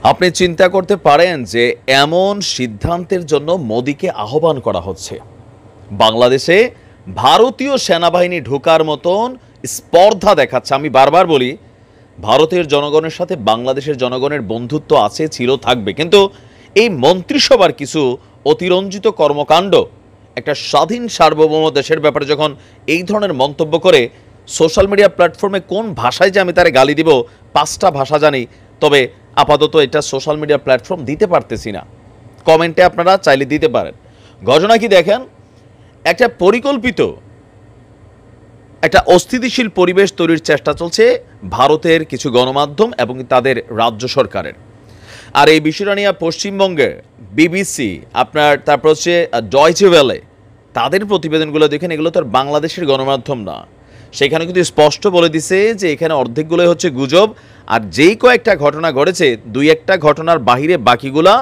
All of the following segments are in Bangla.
আপনি চিন্তা করতে পারেন যে এমন সিদ্ধান্তের জন্য মোদিকে আহ্বান করা হচ্ছে। বাংলাদেশে ভারতীয় সেনাবাহিনী ঢোকার মতন স্পর্ধা দেখাচ্ছে। আমি বারবার বলি, ভারতের জনগণের সাথে বাংলাদেশের জনগণের বন্ধুত্ব আছে, ছিল, থাকবে, কিন্তু এই মন্ত্রিসভার কিছু অতিরঞ্জিত কর্মকাণ্ড একটা স্বাধীন সার্বভৌম দেশের ব্যাপারে যখন এই ধরনের মন্তব্য করে, সোশ্যাল মিডিয়া প্ল্যাটফর্মে কোন ভাষায় যে আমি তারে গালি দিব, 5টা ভাষা জানি, তবে আপাতত এটা সোশ্যাল মিডিয়া প্ল্যাটফর্ম দিতে পারতেছি না। কমেন্টে আপনারা চাইলে দিতে পারেন। ঘটনা কি দেখেন, একটা পরিকল্পিত একটা অস্থিতিশীল পরিবেশ তৈরির চেষ্টা চলছে ভারতের কিছু গণমাধ্যম এবং তাদের রাজ্য সরকারের। আর এই বিষয়টা নিয়ে পশ্চিমবঙ্গের বিবিসি, আপনার তারপর হচ্ছে ডয়চে ওয়েলে, তাদের প্রতিবেদনগুলো দেখেন, এগুলো তো আর বাংলাদেশের গণমাধ্যম না। সেখানে কিন্তু স্পষ্ট বলে দিছে যে এখানে অর্ধেকগুলোই হচ্ছে গুজব, আর যেই কয়েকটা ঘটনা ঘটেছে, 2-1টা ঘটনার বাহিরে বাকিগুলা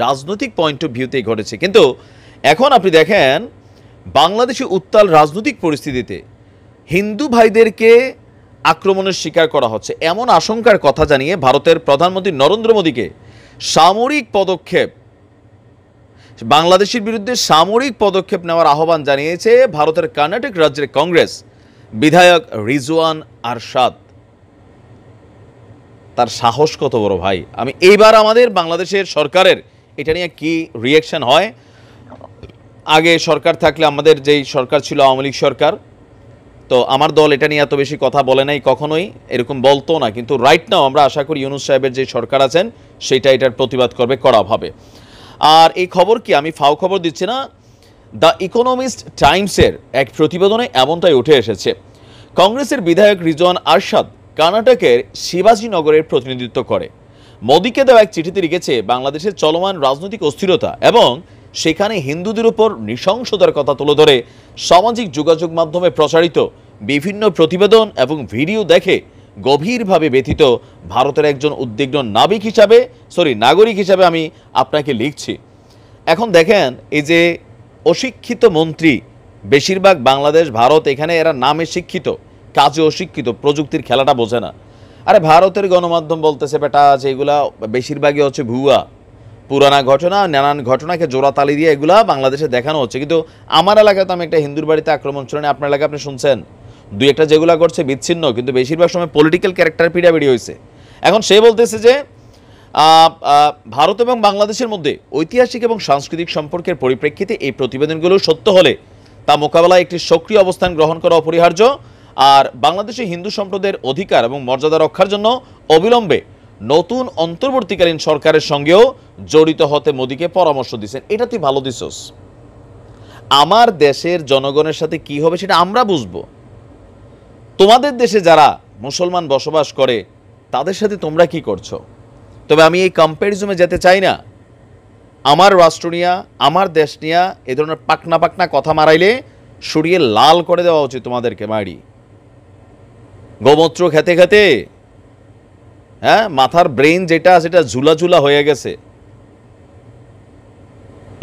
রাজনৈতিক পয়েন্ট অফ ভিউতেই ঘটেছে। কিন্তু এখন আপনি দেখেন, বাংলাদেশে উত্তাল রাজনৈতিক পরিস্থিতিতে হিন্দু ভাইদেরকে আক্রমণের শিকার করা হচ্ছে এমন আশঙ্কার কথা জানিয়ে ভারতের প্রধানমন্ত্রী নরেন্দ্র মোদীকে সামরিক পদক্ষেপ, বাংলাদেশের বিরুদ্ধে সামরিক পদক্ষেপ নেওয়ার আহ্বান জানিয়েছে ভারতের কর্ণাটক রাজ্যের কংগ্রেস বিধায়ক রিজওয়ান আরশাদ। তার সাহস কত বড় ভাই! আমি এইবার আমাদের বাংলাদেশের সরকারের এটা নিয়ে কি রিয়াকশন হয়। আগে সরকার থাকলে, আমাদের যেই সরকার ছিল আওয়ামী লীগ সরকার, তো আমার দল এটা নিয়ে এত বেশি কথা বলে নাই, কখনোই এরকম বলতো না। কিন্তু রাইট নাও আমরা আশা করি ইউনূস সাহেবের যে সরকার আছেন সেটা এটার প্রতিবাদ করবে কড়াভাবে। আর এই খবর কি আমি ফাও খবর দিচ্ছি না, দ্য ইকোনমিস্ট টাইমসের এক প্রতিবেদনে এমনটাই উঠে এসেছে। কংগ্রেসের বিধায়ক রিজওয়ান আরশাদ কর্ণাটকের শিবাজীনগরের প্রতিনিধিত্ব করে। মোদীকে দেওয়া এক চিঠিতে লিখেছে বাংলাদেশের চলমান রাজনৈতিক অস্থিরতা এবং সেখানে হিন্দুদের উপর নৃশংসতার কথা তুলে ধরে সামাজিক যোগাযোগ মাধ্যমে প্রচারিত বিভিন্ন প্রতিবেদন এবং ভিডিও দেখে গভীরভাবে ব্যথিত ভারতের একজন উদ্বিগ্ন নাগরিক হিসাবে আমি আপনাকে লিখছি। এখন দেখেন, এই যে অশিক্ষিত মন্ত্রী, বেশিরভাগ বাংলাদেশ ভারত, এখানে এরা নামে শিক্ষিত, কাজে অশিক্ষিত, প্রযুক্তির খেলাটা বোঝে না। আরে ভারতের গণমাধ্যম বলতেছে বেটা যে এগুলা বেশিরভাগই হচ্ছে ভুয়া, পুরানা ঘটনা, নানান ঘটনাকে জোড়াতালি দিয়ে এগুলা বাংলাদেশে দেখানো হচ্ছে। কিন্তু আমার এলাকায় তো আমি একটা হিন্দুর বাড়িতে আক্রমণ শুনে, আপনার এলাকায় আপনি শুনছেন 2-1টা যেগুলো করছে বিচ্ছিন্ন, কিন্তু বেশিরভাগ সময় পলিটিক্যাল ক্যারেক্টার পিড়াপিড়ি হয়েছে। এখন সে বলতেছে যে ভারত এবং বাংলাদেশের মধ্যে ঐতিহাসিক এবং সাংস্কৃতিক সম্পর্কের পরিপ্রেক্ষিতে এই প্রতিবেদনগুলো সত্য হলে তা মোকাবেলায় একটি সক্রিয় অবস্থান গ্রহণ করা অপরিহার্য, আর বাংলাদেশে হিন্দু সম্প্রদায়ের অধিকার এবং মর্যাদা রক্ষার জন্য অবিলম্বে নতুন অন্তর্বর্তীকালীন সরকারের সঙ্গেও জড়িত হতে মোদীকে পরামর্শ দিচ্ছেন। এটা তুই ভালো দিছস। আমার দেশের জনগণের সাথে কি হবে সেটা আমরা বুঝবো। তোমাদের দেশে যারা মুসলমান বসবাস করে তাদের সাথে তোমরা কি করছো? তবে আমি এই কম্প্যারিজনে যেতে চাই না। আমার রাষ্ট্র নিয়া, আমার দেশ নিয়া এ ধরনের পাকনা কথা মারাইলে সরিয়ে লাল করে দেওয়া উচিত তোমাদেরকে। মারি গোমূত্র খেতে খেতে হ্যাঁ, মাথার ব্রেন যেটা সেটা ঝুলা হয়ে গেছে।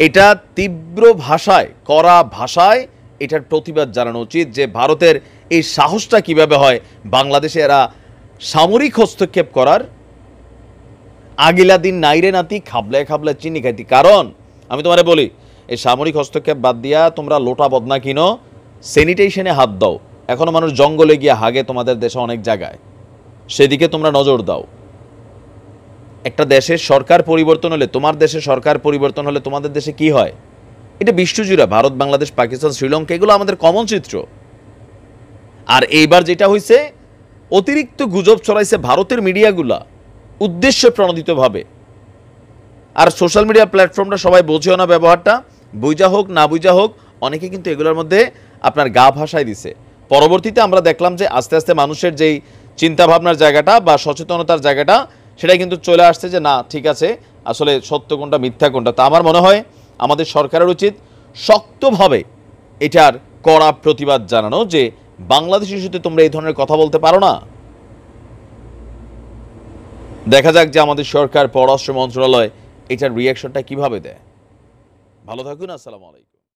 এটা তীব্র ভাষায়, কড়া ভাষায় এটার প্রতিবাদ জানানো উচিত যে ভারতের এই সাহসটা কিভাবে হয় বাংলাদেশে এরা সামরিক হস্তক্ষেপ করার। আগিলা দিন নাইরে নাতি, খাবলায় খাবলায় চিনি খাইতি। কারণ আমি তোমারে বলি, এই সামরিক হস্তক্ষেপ বাদ দিয়া তোমরা লোটা বদনা কিনো, স্যানিটেশনে হাত দাও। এখনো মানুষ জঙ্গলে গিয়ে হাগে তোমাদের দেশে অনেক জায়গায়, সেদিকে তোমরা নজর দাও। একটা দেশের সরকার পরিবর্তন হলে, তোমার দেশের সরকার পরিবর্তন হলে তোমাদের দেশে কি হয়, এটা বিশ্বজুড়ে, ভারত, বাংলাদেশ, পাকিস্তান, শ্রীলঙ্কা, এগুলো আমাদের কমন চিত্র। আর এইবার যেটা হয়েছে, অতিরিক্ত গুজব ছড়াইছে ভারতের মিডিয়াগুলা উদ্দেশ্য প্রণোদিতভাবে। আর সোশ্যাল মিডিয়া প্ল্যাটফর্মটা সবাই বোঝেও না ব্যবহারটা, বুঝা হোক না বুঝা হোক, অনেকে কিন্তু এগুলোর মধ্যে আপনার গা ভাসায় দিছে। পরবর্তীতে আমরা দেখলাম যে আস্তে আস্তে মানুষের যেই চিন্তাভাবনার জায়গাটা বা সচেতনতার জায়গাটা, সেটাই কিন্তু চলে আসছে যে না, ঠিক আছে, আসলে সত্য কোনটা মিথ্যা কোনটা। তা আমার মনে হয় আমাদের সরকারের উচিত শক্তভাবে এটার কড়া প্রতিবাদ জানানো যে বাংলাদেশের সাথে তোমরা এই ধরনের কথা বলতে পারো না। দেখা যাক যে আমাদের সরকার, পররাষ্ট্র মন্ত্রণালয় এটার রিয়াকশনটা কিভাবে দেয়। ভালো থাকুন, আসসালামু আলাইকুম।